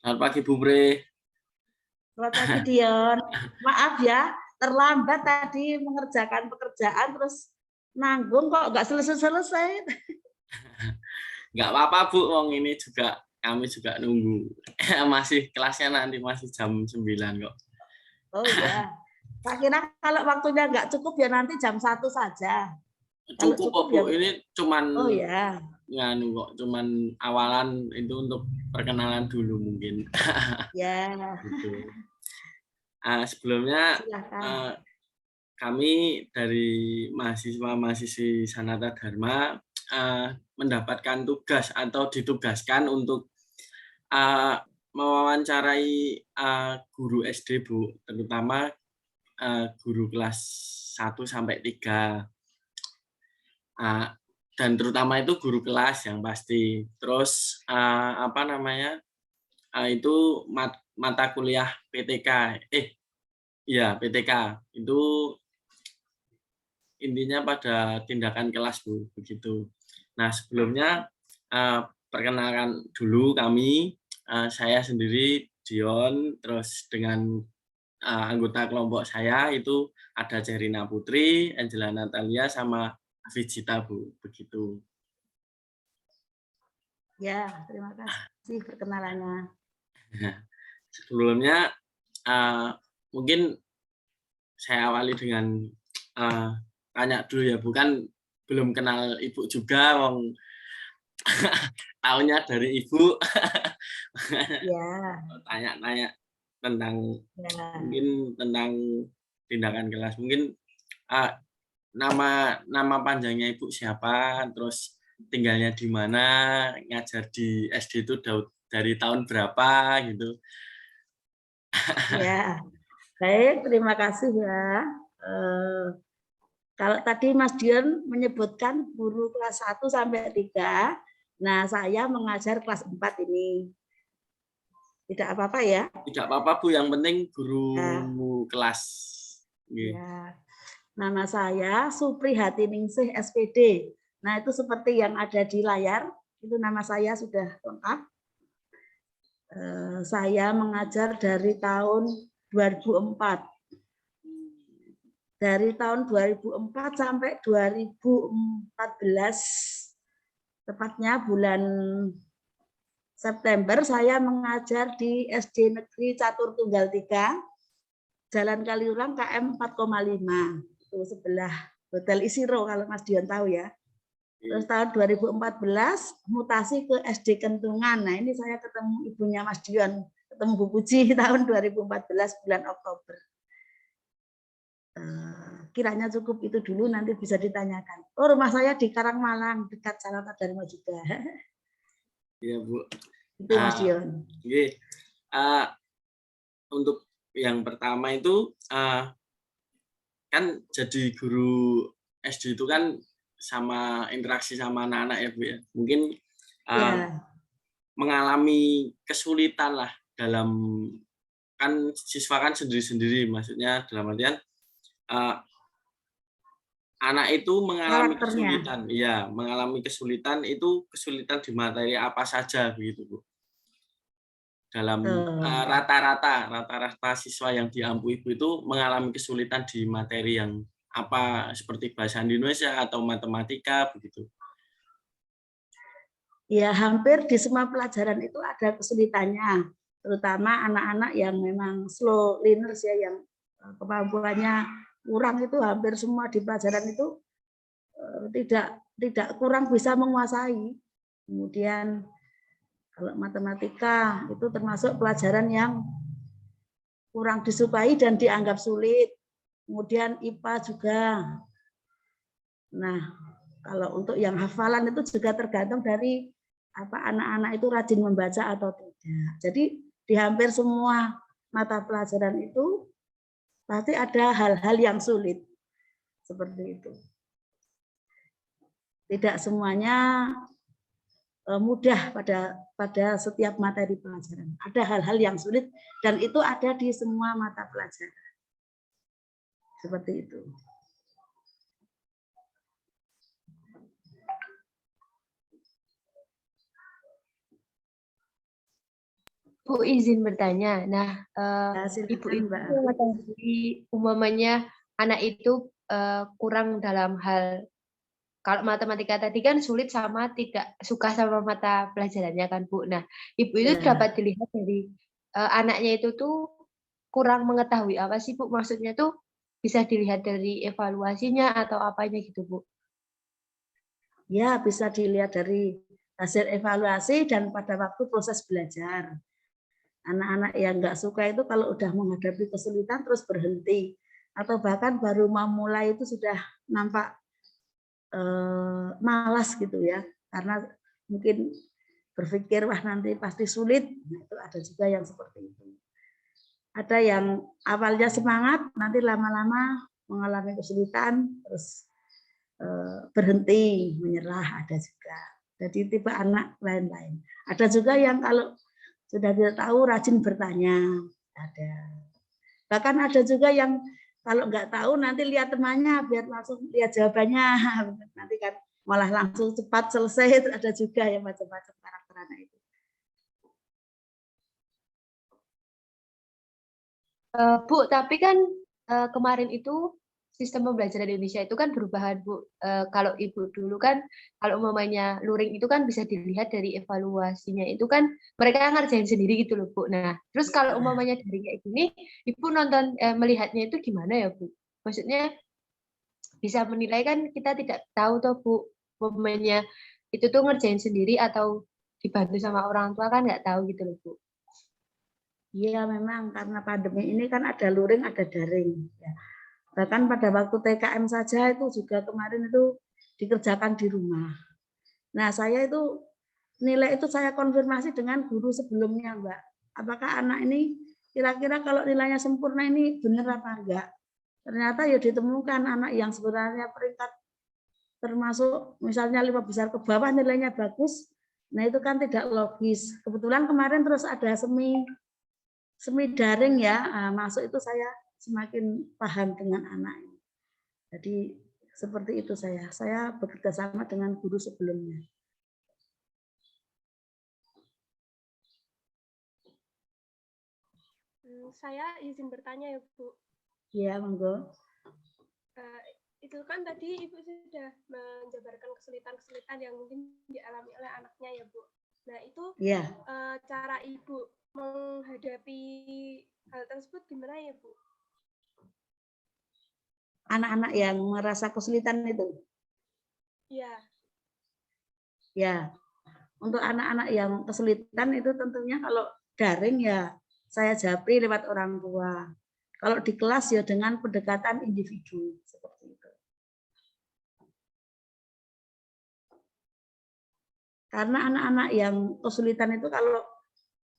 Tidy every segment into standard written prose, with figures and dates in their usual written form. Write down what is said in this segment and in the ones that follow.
Selamat pagi Bu Bre. Selamat pagi Dion. Maaf ya, terlambat tadi mengerjakan pekerjaan terus nanggung kok nggak selesai-selesai. Nggak apa-apa Bu, wong ini juga kami juga nunggu. Masih kelasnya nanti masih jam 9 kok. Oh ya, tak kira kalau waktunya nggak cukup ya nanti jam 1 saja. Kalau Cukup kok cukup Bu, ya. ini cuman Oh ya. nganu kok, cuman awalan itu untuk perkenalan dulu mungkin. Ya, Gitu. Sebelumnya silakan. kami dari mahasiswa-mahasiswi Sanata Dharma mendapatkan tugas atau ditugaskan untuk uh, mewawancarai guru SD Bu, terutama guru kelas 1 sampai 3. Dan terutama itu guru kelas yang pasti. Terus apa namanya? Itu mata kuliah PTK. Iya, PTK. Itu intinya pada tindakan kelas Bu, begitu. Nah, sebelumnya perkenalkan dulu kami, saya sendiri Dion, terus dengan anggota kelompok saya itu ada Cerina Putri, Angela Natalia, sama Vijita Bu, begitu. Ya, terima kasih perkenalannya. Nah, sebelumnya mungkin saya awali dengan tanya dulu ya, bukan belum kenal Ibu juga, wong tahunya dari Ibu. Ya, Tanya-tanya tentang ya. mungkin tentang tindakan kelas. Mungkin nama panjangnya Ibu siapa, terus tinggalnya di mana, ngajar di SD itu dari tahun berapa gitu. Ya, baik, terima kasih ya. Kalau tadi Mas Dion menyebutkan guru kelas 1 sampai 3, nah saya mengajar kelas 4 ini. Tidak apa-apa ya? Tidak apa-apa Bu, yang penting guru Ya, kelas. ya. Nama saya Supri Hatiningsih SPD. Nah, itu seperti yang ada di layar, itu nama saya sudah lengkap. Saya mengajar dari tahun 2004. Dari tahun 2004 sampai 2014, tepatnya bulan September, saya mengajar di SD Negeri Catur Tunggal 3, Jalan Kaliurang KM 4,5. Itu sebelah Hotel Isiro kalau Mas Dion tahu ya. Terus tahun 2014 mutasi ke SD Kentungan. Nah, ini saya ketemu ibunya Mas Dion, ketemu Bu Puji tahun 2014 bulan Oktober. Kiranya cukup itu dulu, nanti bisa ditanyakan. Oh, rumah saya di Karangmalang, dekat Sanata Dharma juga. Iya Bu. Itu Mas Dion. Untuk yang pertama itu kan jadi guru SD itu kan sama interaksi sama anak-anak ya Bu ya. Mungkin Ya. mengalami kesulitan lah dalam, kan siswa kan sendiri-sendiri, maksudnya dalam artian anak itu mengalami Karakternya. kesulitan, iya, mengalami kesulitan itu kesulitan di materi apa saja begitu Bu. Dalam rata-rata siswa yang diampu Ibu itu mengalami kesulitan di materi yang apa, seperti bahasa Indonesia atau matematika begitu. Ya, hampir di semua pelajaran itu ada kesulitannya, terutama anak-anak yang memang slow learners ya, yang kemampuannya kurang, itu hampir semua di pelajaran itu tidak kurang bisa menguasai. Kemudian kalau matematika itu termasuk pelajaran yang kurang disukai dan dianggap sulit. Kemudian IPA juga. Nah, kalau untuk yang hafalan itu juga tergantung dari anak-anak itu rajin membaca atau tidak. Jadi di hampir semua mata pelajaran itu pasti ada hal-hal yang sulit seperti itu. Tidak semuanya mudah pada setiap materi pelajaran. Ada hal-hal yang sulit dan itu ada di semua mata pelajaran. Seperti itu. Bu izin bertanya. Nah, Ya, Ibu silakan, itu Mbak. mengetahui umpamanya anak itu kurang dalam hal kalau matematika tadi kan sulit sama tidak suka sama mata pelajarannya kan Bu. Nah, Ibu itu Ya. dapat dilihat dari anaknya itu tuh kurang mengetahui apa sih Bu? Maksudnya tuh bisa dilihat dari evaluasinya atau apanya gitu Bu? Ya, bisa dilihat dari hasil evaluasi dan pada waktu proses belajar. Anak-anak yang nggak suka itu kalau udah menghadapi kesulitan terus berhenti. Atau bahkan baru mau mulai itu sudah nampak malas gitu ya. Karena mungkin berpikir, wah nanti pasti sulit. Nah, itu ada juga yang seperti itu. Ada yang awalnya semangat, nanti lama-lama mengalami kesulitan, terus berhenti, menyerah, ada juga. Jadi tipe anak lain-lain. Ada juga yang kalau sudah tidak tahu rajin bertanya, ada. Bahkan ada juga yang kalau nggak tahu nanti lihat temannya biar langsung lihat jawabannya, nanti kan malah langsung cepat selesai. Ada juga yang macam-macam karakter anak itu. Bu, tapi kan kemarin itu sistem pembelajaran Indonesia itu kan perubahan Bu. Kalau Ibu dulu kan, kalau umpamanya luring itu kan bisa dilihat dari evaluasinya itu kan mereka ngerjain sendiri gitu loh Bu. Nah, terus kalau umpamanya dari kayak gini, Ibu nonton melihatnya itu gimana ya Bu? Maksudnya bisa menilai kan kita tidak tahu tuh Bu, umpamanya itu tuh ngerjain sendiri atau dibantu sama orang tua kan nggak tahu gitu loh Bu. Iya memang karena pandemi ini kan ada luring, ada daring. Ya. Bahkan pada waktu TKM saja itu juga kemarin itu dikerjakan di rumah. Nah saya itu nilai itu saya konfirmasi dengan guru sebelumnya Mbak. Apakah anak ini kira-kira kalau nilainya sempurna ini benar apa enggak? Ternyata ya ditemukan anak yang sebenarnya peringkat termasuk misalnya 5 besar ke bawah nilainya bagus. Nah itu kan tidak logis. Kebetulan kemarin terus ada semi daring ya, masuk itu saya semakin paham dengan anak. Jadi seperti itu saya bekerja sama dengan guru sebelumnya. Saya izin bertanya ya Bu. Iya monggo. Itu kan tadi Ibu sudah menjabarkan kesulitan-kesulitan yang mungkin dialami oleh anaknya ya Bu. Nah itu ya. Cara Ibu menghadapi hal tersebut gimana ya Bu? Anak-anak yang merasa kesulitan itu? Iya. Ya, untuk anak-anak yang kesulitan itu tentunya kalau daring ya saya japri lewat orang tua. Kalau di kelas ya dengan pendekatan individu seperti itu. Karena anak-anak yang kesulitan itu kalau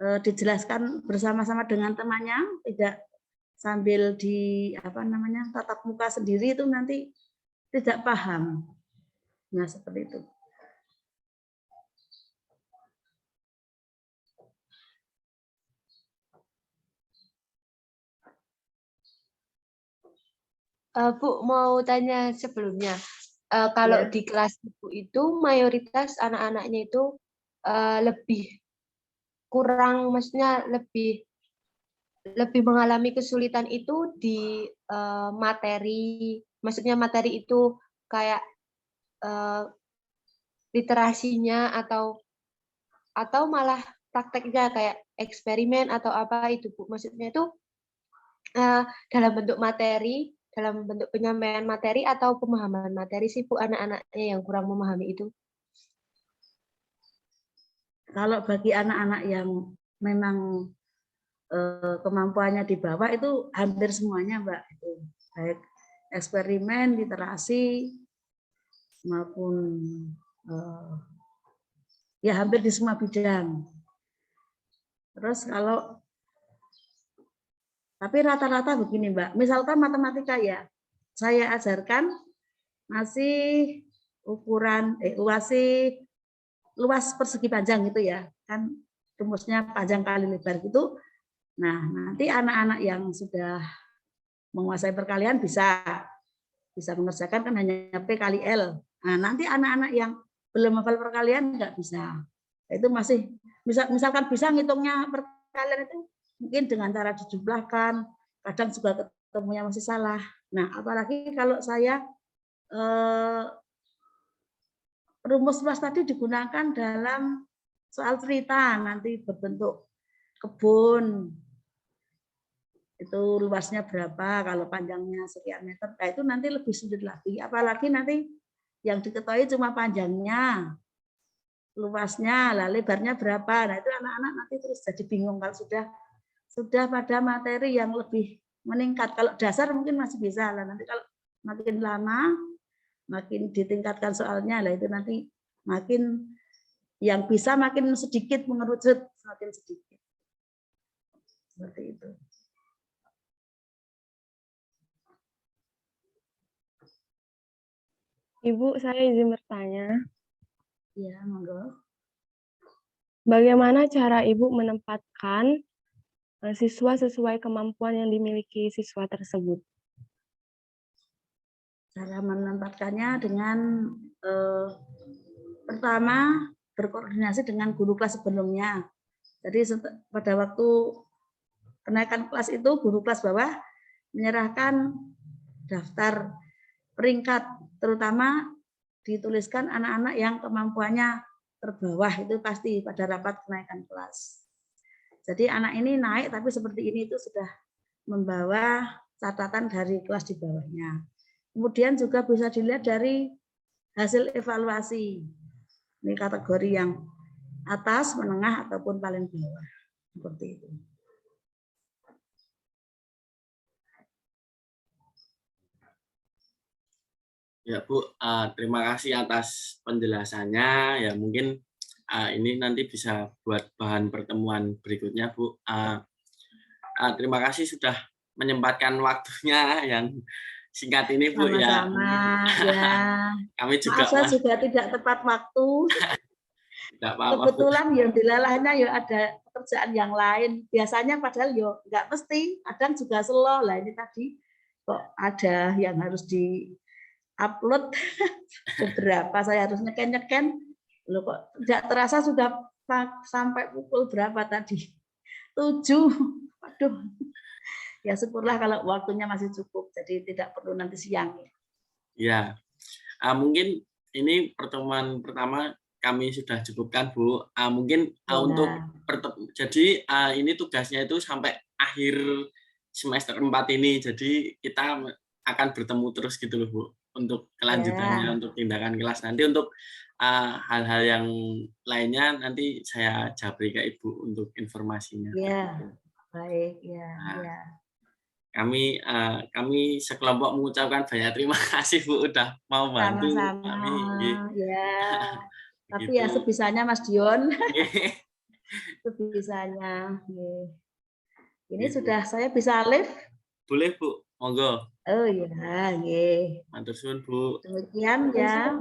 dijelaskan bersama-sama dengan temannya, tidak sambil di tatap muka sendiri itu nanti tidak paham. Nah seperti itu. Bu, mau tanya sebelumnya, kalau di kelas Ibu itu mayoritas anak-anaknya itu lebih kurang, maksudnya lebih mengalami kesulitan itu di materi, maksudnya materi itu kayak literasinya atau malah prakteknya kayak eksperimen atau apa itu Bu? Maksudnya itu dalam bentuk materi, dalam bentuk penyampaian materi atau pemahaman materi sih Bu anak-anaknya yang kurang memahami itu? Kalau bagi anak-anak yang memang kemampuannya di bawah itu hampir semuanya Mbak, itu baik eksperimen, literasi maupun ya hampir di semua bidang. Terus tapi rata-rata begini Mbak, misalkan matematika ya, saya ajarkan masih ukuran masih luas persegi panjang gitu ya, kan rumusnya panjang kali lebar gitu. Nah nanti anak-anak yang sudah menguasai perkalian bisa mengerjakan kan hanya P kali L. Nah nanti anak-anak yang belum hafal perkalian nggak bisa. Itu masih misalkan bisa ngitungnya kalian itu mungkin dengan cara dijumlahkan, kadang juga ketemunya masih salah. Nah, apalagi kalau saya rumus mas tadi digunakan dalam soal cerita, nanti berbentuk kebun, itu luasnya berapa, kalau panjangnya sekian meter, nah itu nanti lebih sulit lagi. Apalagi nanti yang diketahui cuma panjangnya, luasnya, lah lebarnya berapa. Nah itu anak-anak nanti terus jadi bingung kalau sudah pada materi yang lebih meningkat. Kalau dasar mungkin masih bisa lah, nanti kalau makin lama makin ditingkatkan soalnya, lah itu nanti makin yang bisa makin sedikit mengerucut, semakin sedikit. Seperti itu. Ibu, saya izin bertanya. Iya, monggo. Bagaimana cara Ibu menempatkan siswa sesuai kemampuan yang dimiliki siswa tersebut? Cara menempatkannya dengan pertama berkoordinasi dengan guru kelas sebelumnya. Jadi pada waktu kenaikan kelas itu guru kelas bawah menyerahkan daftar peringkat, terutama dituliskan anak-anak yang kemampuannya terbawah itu pasti pada rapat kenaikan kelas. Jadi anak ini naik tapi seperti ini itu sudah membawa catatan dari kelas di bawahnya. Kemudian juga bisa dilihat dari hasil evaluasi. Ini kategori yang atas, menengah, ataupun paling bawah. Seperti itu. Ya Bu, terima kasih atas penjelasannya. Ya mungkin ini nanti bisa buat bahan pertemuan berikutnya Bu. Terima kasih sudah menyempatkan waktunya yang singkat ini Bu. Sama-sama, ya. Kami juga maaf saya juga tidak tepat waktu. Tidak apa-apa, kebetulan ya dilalahnya ya ada pekerjaan yang lain. Biasanya padahal ya nggak mesti, kadang juga slow lah. Ini tadi kok ada yang harus di-upload beberapa, saya harus nyeken-nyeken. Loh kok tidak terasa sudah sampai pukul berapa tadi? 7. Waduh. Ya syukurlah kalau waktunya masih cukup, jadi tidak perlu nanti siang. Ya, mungkin ini pertemuan pertama kami sudah cukupkan Bu. Mungkin untuk jadi ini tugasnya itu sampai akhir semester 4 ini. Jadi kita akan bertemu terus gitu loh Bu. Untuk kelanjutannya, untuk tindakan kelas. Nanti untuk hal-hal yang lainnya nanti saya jabri ke Ibu untuk informasinya. Ya, baik ya. Ya. Kami sekelompok mengucapkan banyak terima kasih Bu udah mau bantu kami. Ya. Tapi ya sebisanya Mas Dion. Sebisanya. Ini sudah saya bisa live? Boleh Bu, monggo. Oh iya, nggih. Matur suwun Bu. Demikian ya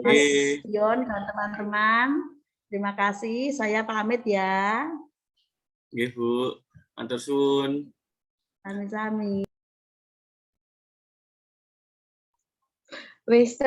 Mas Dion dan teman-teman. Terima kasih, saya pamit ya. Nggih Bu, matur suwun. Sami-sami. Wis